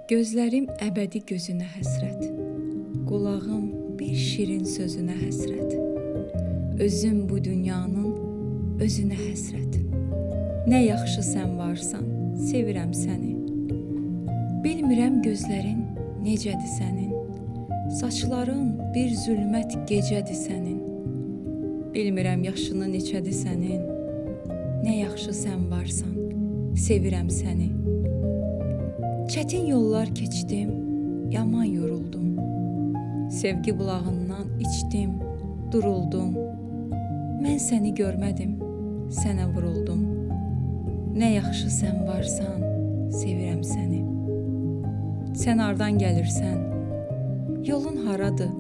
Gözlərim əbədi gözünə həsrət, qulağım bir şirin sözünə həsrət. Özüm bu dünyanın özünə həsrət. Nə yaxşı sən varsan, sevirəm səni. Bilmirəm gözlərin necədir sənin, saçların bir zülmət gecədir sənin. Bilmirəm yaşını neçədir sənin, nə yaxşı sən varsan, sevirəm səni. Çətin yollar keçdim, yaman yoruldum. Sevgi bulağından içdim, duruldum. Mən səni görmədim, sənə vuruldum. Nə yaxşı sən varsan, sevirəm səni. Sən hardan gəlirsən? Yolun haradır?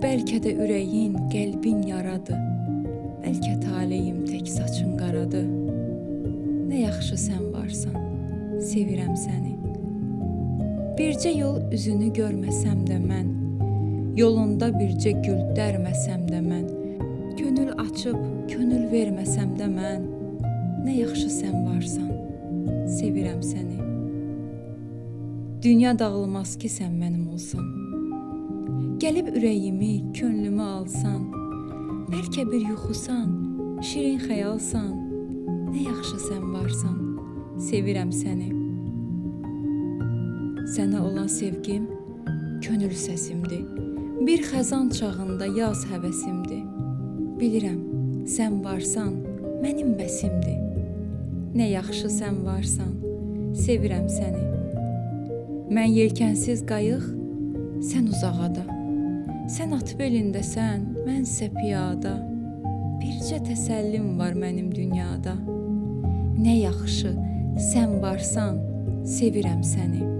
Bəlkə də ürəyin, qəlbin yaradır. Bəlkə taleyim tək saçın qaradır. Nə yaxşı sən varsan, sevirəm səni. Bircə yol üzünü görməsəm də mən, yolunda bircə gül dərməsəm də mən, könül açıb, könül verməsəm də mən, nə yaxşı sən varsan, sevirəm səni. Dünya dağılmaz ki sən mənim olsan, gəlib ürəyimi, könlümü alsan, bəlkə bir yuxusan, şirin xəyalsan, nə yaxşı sən varsan, sevirəm səni. Sənə olan sevgim könül səsimdir. Bir xəzan çağında yaz həvəsimdir. Bilirəm, sən varsan, mənim bəsimdir. Nə yaxşı sən varsan, sevirəm səni. Mən yelkənsiz qayıq, sən uzaqada. Sən at belindəsən, mənsə piyada. Bircə təsəllim var mənim dünyada. Nə yaxşı sən varsan, sevirəm səni.